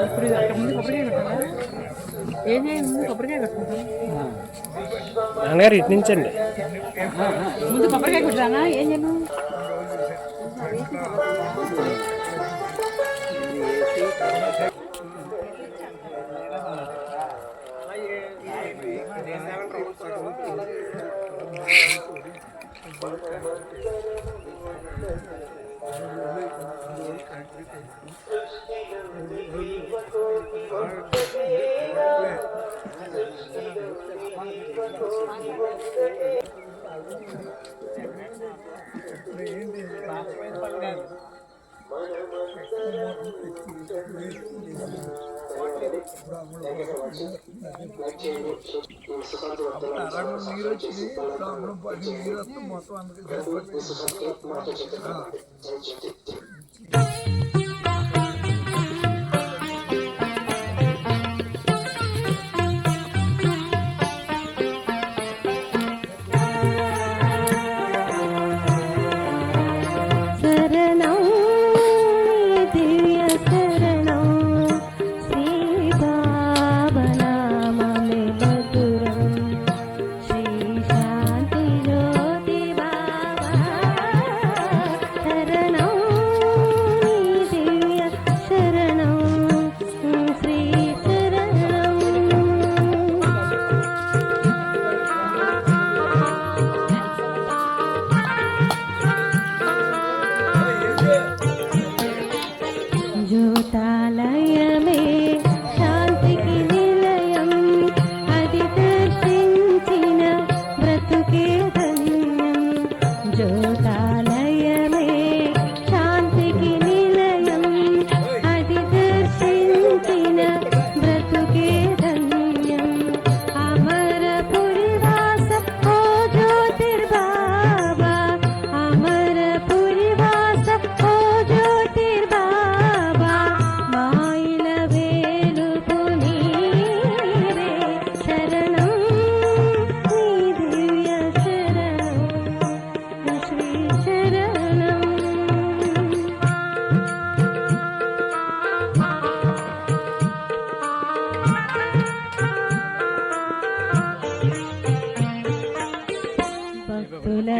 ఇప్పుడు ఇది అక్కడ ముందు కొబ్బరికాయ కట్టాలా? ఏం చేయాలి? ముందు కొబ్బరికాయ కట్టుకుంటాం. నాన్నగారు ఇటు నుంచండి. ముందు కొబ్బరికాయ కొట్టానా? ఏం చేయను? నీరు వచ్చి నీరు వస్తే మొత్తం అందుకే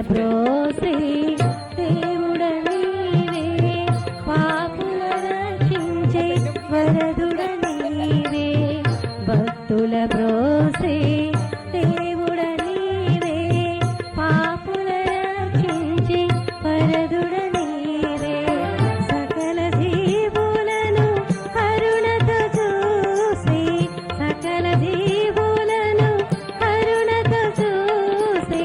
బ్రోసి దేవుడ నీవే, పాపుల రక్షించే వరదుడ నీవే. భక్తుల బ్రోసి దేవుడ నీవే, పాపుల రక్షించే వరదుడ నీవే. సకల జీవులను కరుణతో చూసి, సకల జీవులను కరుణతో చూసి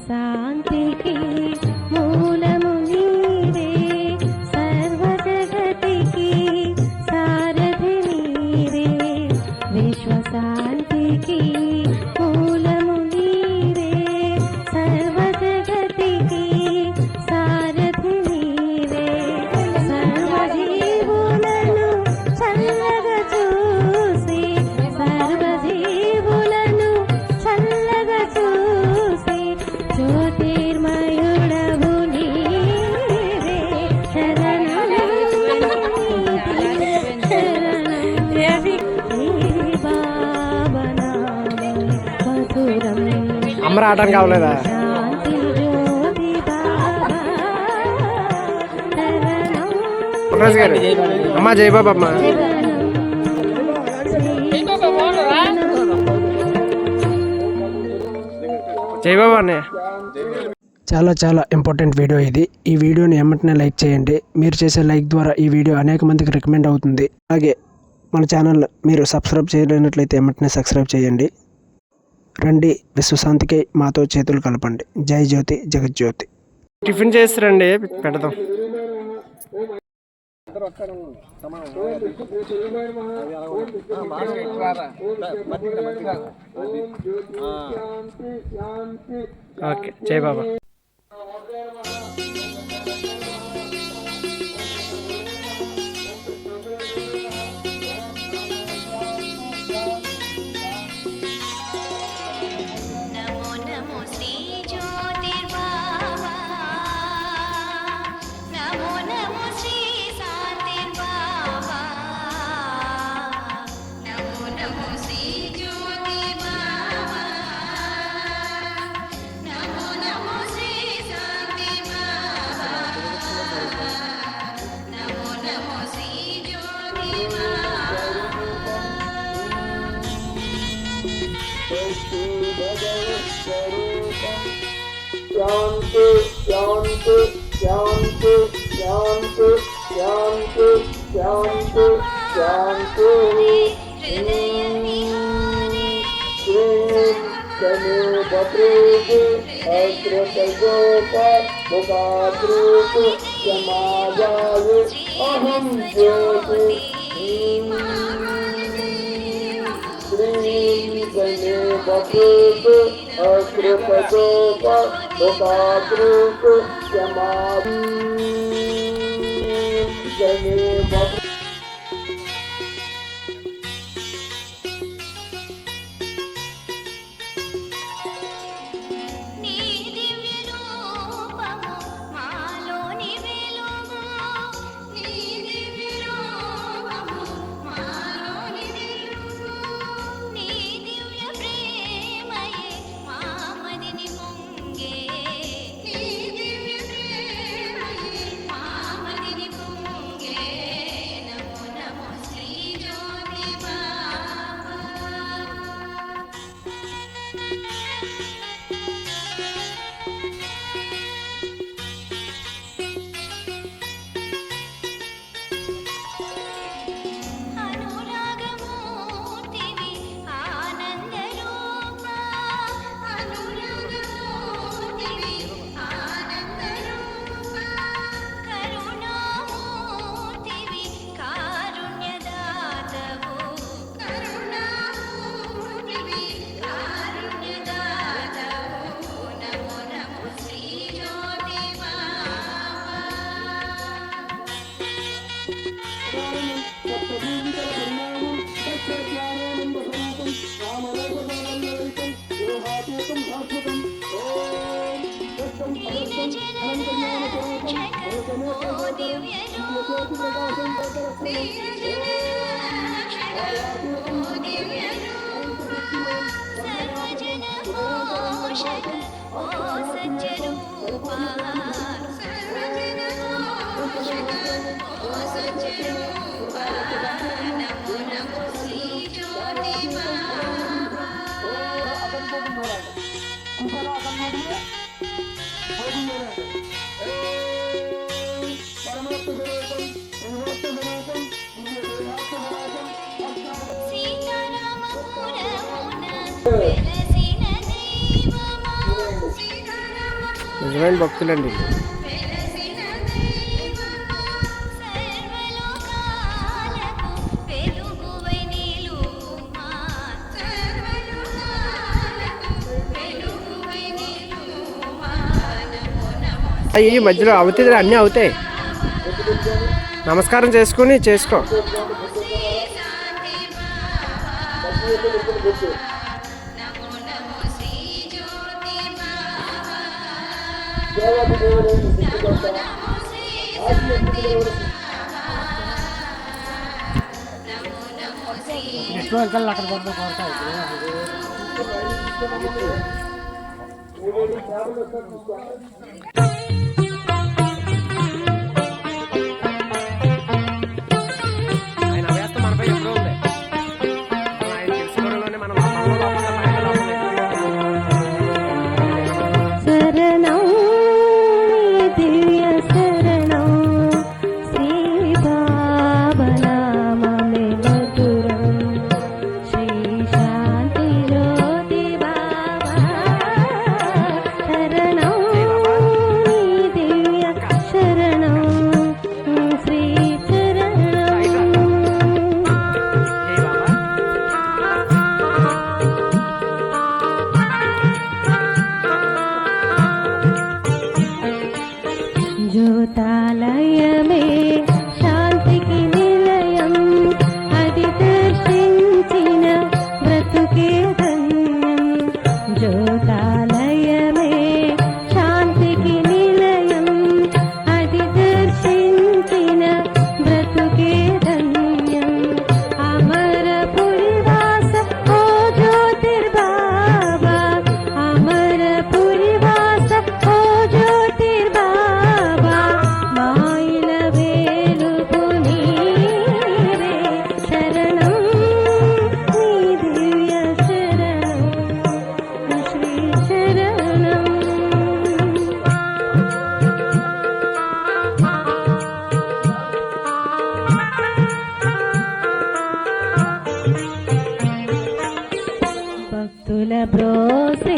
శాంతికి మూలము నీవే, సర్వ జగతికి సారథి నీవే. విశ్వశాంతికి మూలము నీవే, సర్వ జగతికి సారథి నీవే. సర్వ జీవులను చల్లగా చూసి, సర్వ జీవులను చల్లగా చూసి జ్యోతిర్మయుడవు నీవే. శరణం అమ్మ రావడానికి కావలేదా? రోజు గారు అమ్మ జయబాబు అమ్మ జయబాబు అన్నయ్య. చాలా ఇంపార్టెంట్ వీడియో ఇది. ఈ వీడియోని వెంటనే లైక్ చేయండి. మీరు చేసే లైక్ ద్వారా ఈ వీడియో అనేక మందికి రికమెండ్ అవుతుంది. అలాగే మన ఛానల్ మీరు సబ్స్క్రైబ్ చేయలేనట్లయితే వెంటనే సబ్స్క్రైబ్ చేయండి. రండి, విశ్వశాంతికై మాతో చేతులు కలపండి. జై జ్యోతి జగజ్యోతి. టిఫిన్ చేసి రండి, పెడదాం. ఓకే జై బాబా. నమో నమో శ్రీ జ్యోతిర్బాబా నమో నమో శ్రీ శాంతిర్బాబా నమో నమో శ్రీ జ్యోతిర్బాబా నమో నమో శ్రీ శాంతిర్బాబా నమో నమో శ్రీ జ్యోతిర్బాబా శాంతి శాంతి శాంతి శాంతి శాంతి శాంతి శాంతి హృదయ విహారే శ్రీం శని భద్రేతి అకృత గోప ముఖాద్రూపు సమాజాయ అహం జ్యోతి శ్రీం శని భద్రేతి అకృత గోప ముఖాద్రూపు సమాజాయ శని భద్ర నీ దివ్య రూపము మాలోని వెలుగు నీ దివ్య రూపము మాలోని వెలుగు నీ దివ్య ప్రేమయే మామదిని పొంగే నీ దివ్య ప్రేమయే మామదిని పొంగే నమో నమో శ్రీ జ్యోతి బాబా అనురాగమూర్తివి ఆనందరూపా అనురాగమూర్తివి ఆనందరూపా కరుణామూర్తివి కారుణ్యదాతవు కరుణామూర్తివి కారుణ్యదాతవు నమో నమో శ్రీ జ్యోతి బాబా నిజమైన భక్తులండి. ఈ మధ్యలో అవుతుంది, అన్నీ అవుతాయి. నమస్కారం చేసుకుని చేసుకో. ఆయన అవ్యాస్తం మనపై ఎప్పుడూ ఉంది. ఆయన తెలుసుకోవడంలోనే మనం శరణం దివ్య శరణం శ్రీ బాబా నామమే మధురం శ్రీ శాంతి జ్యోతి బాబా శరణం బ్రతుకే ధన్యం జ్యోతాలయమే శాంతికి నిలయం అది దర్శించిన బ్రతుకే ధన్యం అమరపురివాస ఓ జ్యోతిర్బాబా అమరపురివాస ఓ జ్యోతిర్బాబా మాయిల వేలుపు నీవే శరణం నీ దివ్య శరణం శ్రీ శరణం భక్తుల బ్రోసే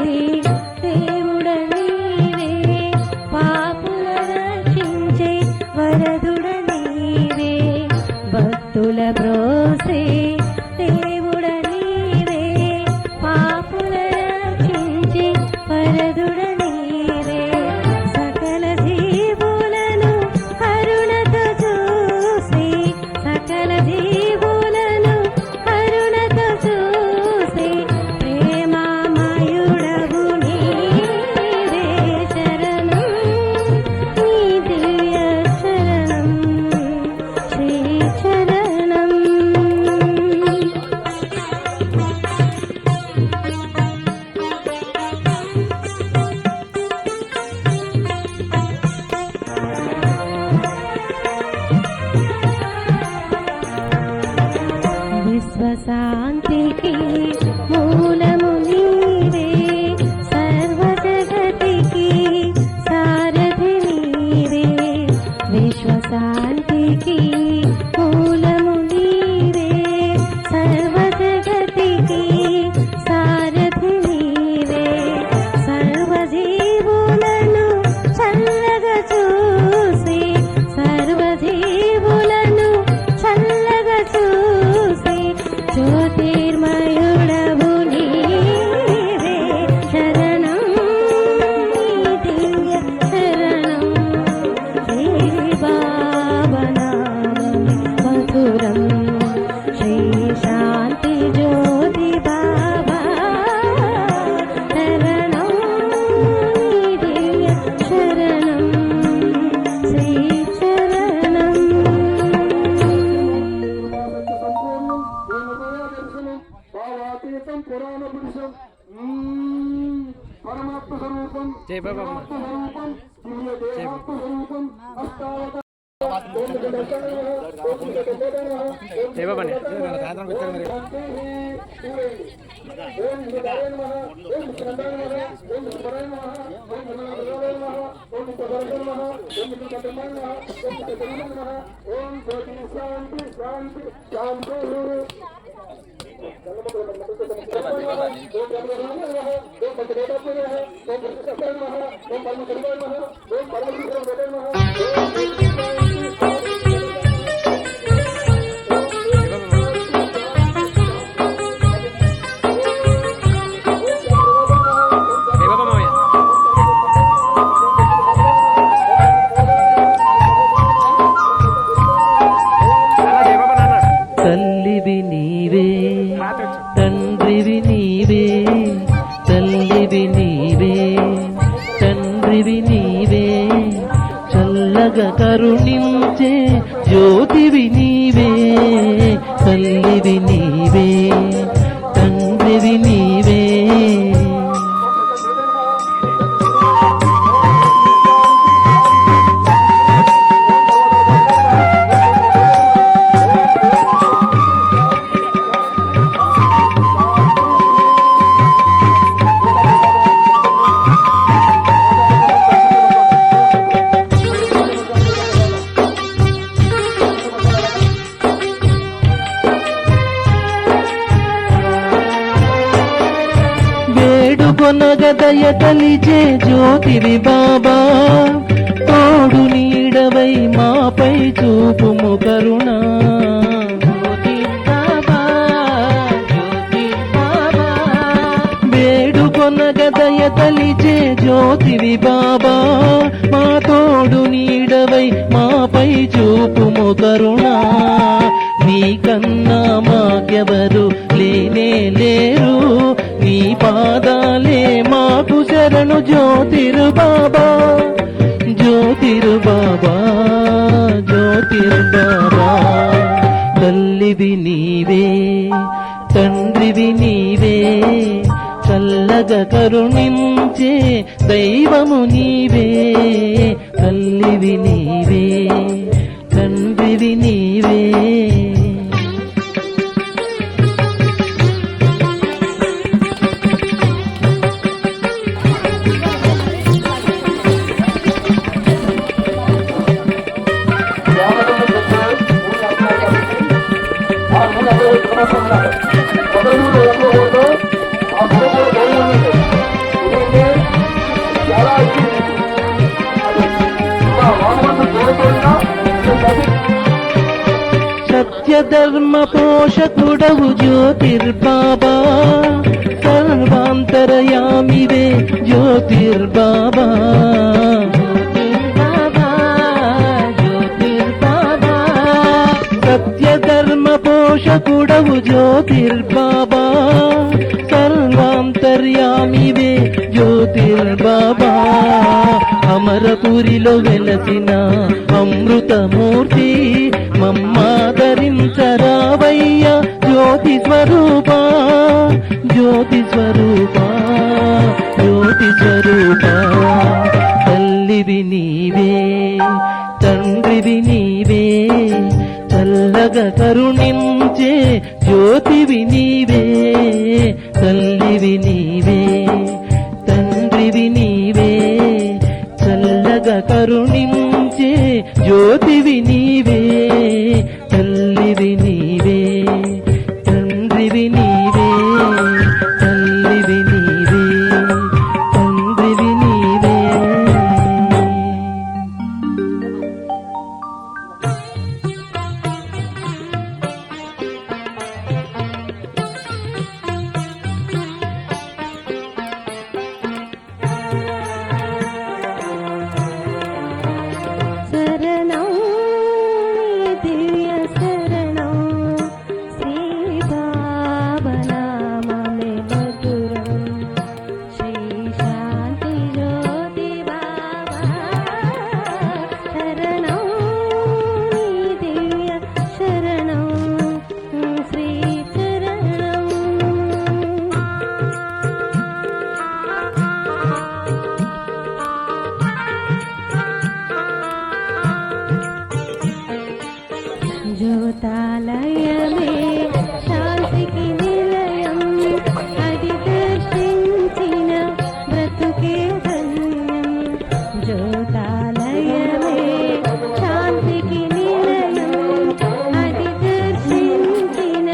దేవుడ నీవే పాపుల రక్షించే వరదుడ నీవే భక్తుల బ్రోసే దేవుడ నీవే పాపుల రక్షించే వరదుడ నీవే సకల జీవులను కరుణతో చూసి సకల జీవులను కరుణతో చూసి ప్రేమామయుడవు నీవే శరణం నీ దివ్య శరణం శ్రీ శరణం విశ్వశాంతికి మూలము నీవే సర్వజగతికి సారథి నీవే విశ్వశాంతికి మూలము నీవే సర్వజగతికి సారథి నీవే సర్వజీవులను చల్లగా చూసి సర్వజీవులను చల్లగా చూసి జ్యోతిర్మయుడవు నీవే శరణం నీ దివ్య శరణం శ్రీ బాబా నామం మధురం శ్రీ శాంతి జ్యోతి బాబా శరణం నీ దివ్య శరణం శ్రీ శరణం సంపూర్ణం దర్శనం భావాతీతం పురాణ పురుషం పరమాత్మ స్వరూపం జై బాబా స్వరూపం దివ్య దేహాత్మ స్వరూపం అష్టావత జై బాబా జై బాబా మావయ్య జై బాబా నాన్న తల్లివి నీవే తండ్రివి నీవే తల్లివి నీవే తండ్రివి నీవే చల్లగా కరుణించే జ్యోతివి నీవే తల్లివి నీవే తండ్రివి నీవే కొనగదయ కలిచే జ్యోతివి బాబా తోడు నీడవై మాపై చూపుము కరుణ వేడుకొనగదయ కలిచే జ్యోతివి బాబా మా తోడు నీడవై మాపై చూపుము కరుణ నీకన్నా మాకెవరు లేనే లేరు, నీ పాదాలే మాకు శరణు జ్యోతిర్బాబా, జ్యోతిర్బాబా, జ్యోతిర్బాబా. తల్లివి నీవే, తండ్రివి నీవే, చల్లగా కరుణించే దైవము నీవే. తల్లివి నీవే, తండ్రివి నీవే. సత్యధర్మ పోషకుడవు జ్యోతిర్బాబా, సర్వాంతరయామివే జ్యోతిర్బాబా, జ్యోతిర్బాబా, జ్యోతిర్బాబా. సత్యధర్మ పోషకుడవు జ్యోతిర్బాబా, సర్వాంతర్యామివే జ్యోతిర్బాబా. అమరపురిలో వెలసిన అమృతమూర్తి, మమ్మాదరించరావయ్య జ్యోతి స్వరూపా, జ్యోతి స్వరూపా, జ్యోతి స్వరూపా. తల్లివి నీవే, తండ్రివి నీవే, చల్లగా కరుణించే జ్యోతివి నీవే. తల్లివి నీవే, తండ్రివి నీవే, చల్లగా కరుణించే జ్యోతివి నీవే. తల్లివి నీవే, తండ్రివి నీవే, తల్లివి నీవే, తండ్రివి నీవే. శరణం నీ దివ్య శరణం, శ్రీ బాబా నామమే మధురం, శ్రీ శాంతి జ్యోతి బాబా. శరణం నీ దివ్య శరణం, శ్రీ చరణం. జ్యోతాలయమే శాంతికి నిలయం, అది దర్శించిన బ్రతుకే ధన్యం. జ్యోతాలయమే శాంతికి నిలయం, అది దర్శించిన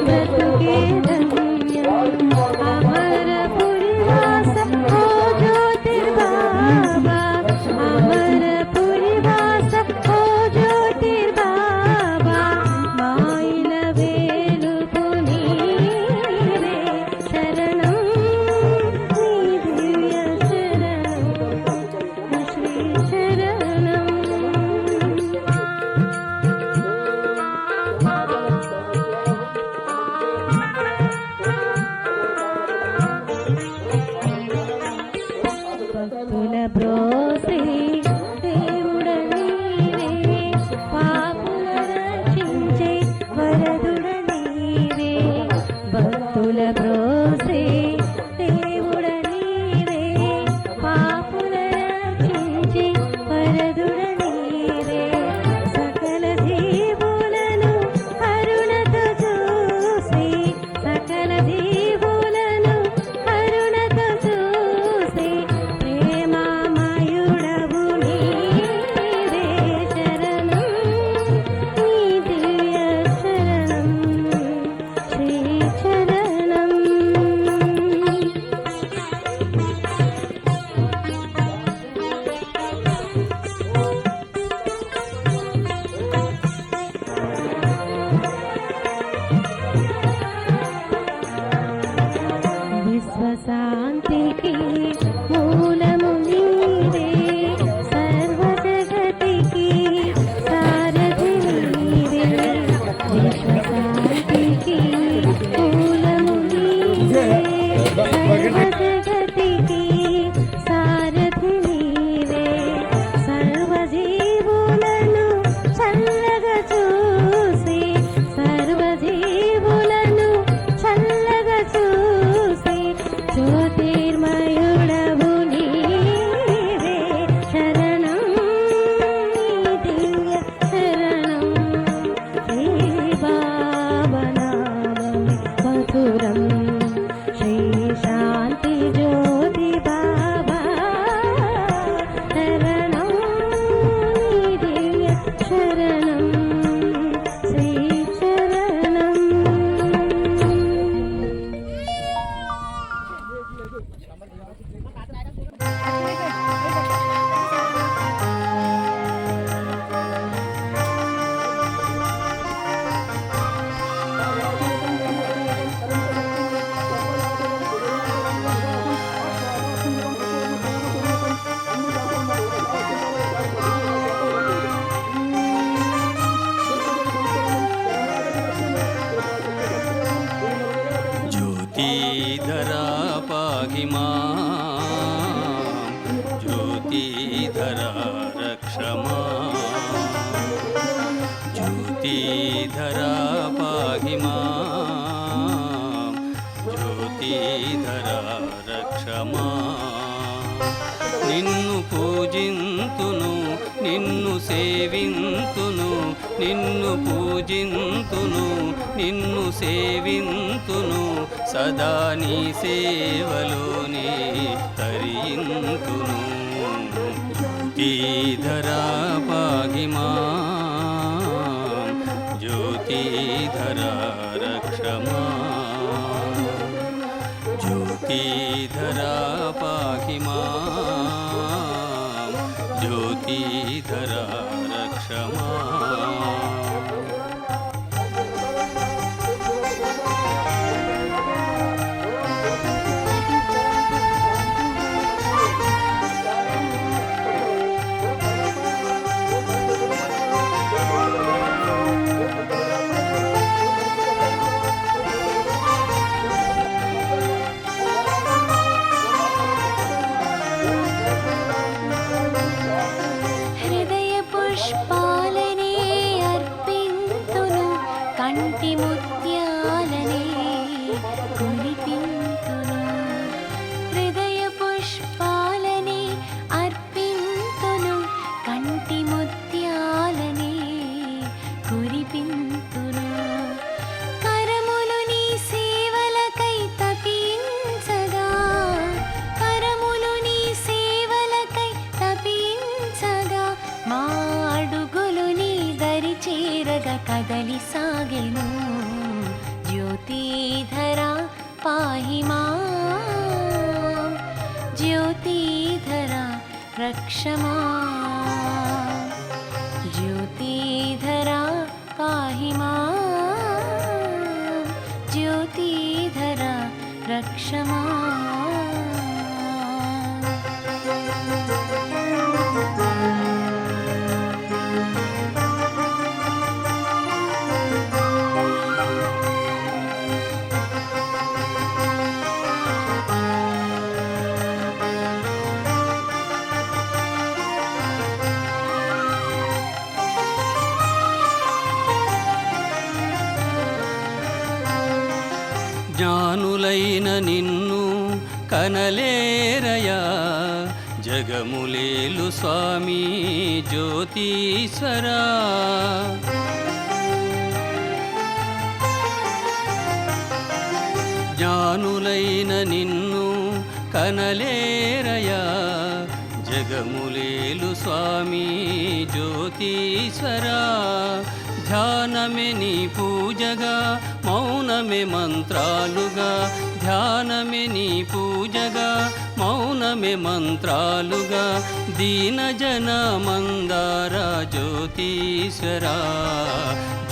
బ్రతుకే ధన్యం. అమరపురి వాస ఓ జ్యోతిర్బాబా, అమరపురి వాస ఓ జ్యోతిర్బాబా. మాయిల వేలుపు నీవే, శరణం నీ దివ్య శరణం, శ్రీ శరణం. భక్తుల బ్రోసి దేవుడ నీవే, పాపుల రక్షించే వరదుడ నీవే. భక్తుల బ్రోసి దేవుడ నీవే, పాపుల రక్షించే వరదుడ నీవే. సకల జీవులను కరుణతో చూసి, సకల జీవులను కరుణతో చూసి, ప్రేమామయుడవు నీవే. శరణం నీ దివ్య శరణం, శ్రీ చరణం. విశ్వశాంతికి మూలము నీవే, సర్వ జగతికి సారథి నీవే. पाहि मां ज्योतिधरा रक्ष मां ज्योतिधरा पाहि मां ज्योतिधरा रक्ष मां నిన్ను పూజింతును నిన్ను సేవింతును నిన్ను పూజింతును నిన్ను సేవింతును సదా నీ సేవలోనే తరింతును జ్యోతిధరా పాहि మాం జ్యోతిధరా రక్ష మాం ज्योतिधरा पाहि मां ज्योतिधरा रक्ष मां పుష్పాలనే అర్పింతును కంటి ముత్యాలనే కురిపింతును హృదయ పుష్పాలనే అర్పింతును కంటి ముత్యాలనే కురిపింతును కరములు నీ సేవలకై తపించగా కరములు నీ సేవలకై తపించగా మా అడుగులు నీ దరి చేరగా కదలి సాగెను జ్యోతిధరా పాहि మాం జ్యోతిధరా రక్ష మాం జ్యోతిధరా పాहि మాం జ్యోతిధరా రక్ష మాం జ్ఞానులైన నిన్ను కనలేరయా జగములేలు స్వామి జ్యోతీశ్వరా జ్ఞానులైన నిన్ను కనలేరయా జగములేలు స్వామి జ్యోతీశ్వరా ధ్యానమే నీ పూజగా మౌనమే మంత్రాలుగా ధ్యానమే నీ పూజగా మౌనమే మంత్రాలుగా దీన జన మందార జ్యోతీశ్వరా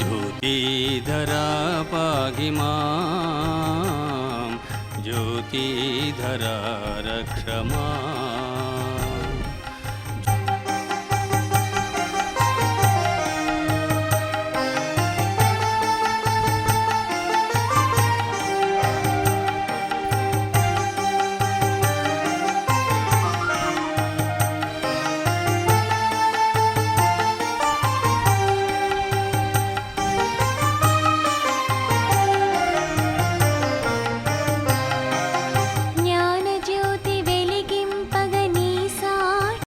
జ్యోతిధరా పాहि మాం జ్యోతిధరా రక్ష మాం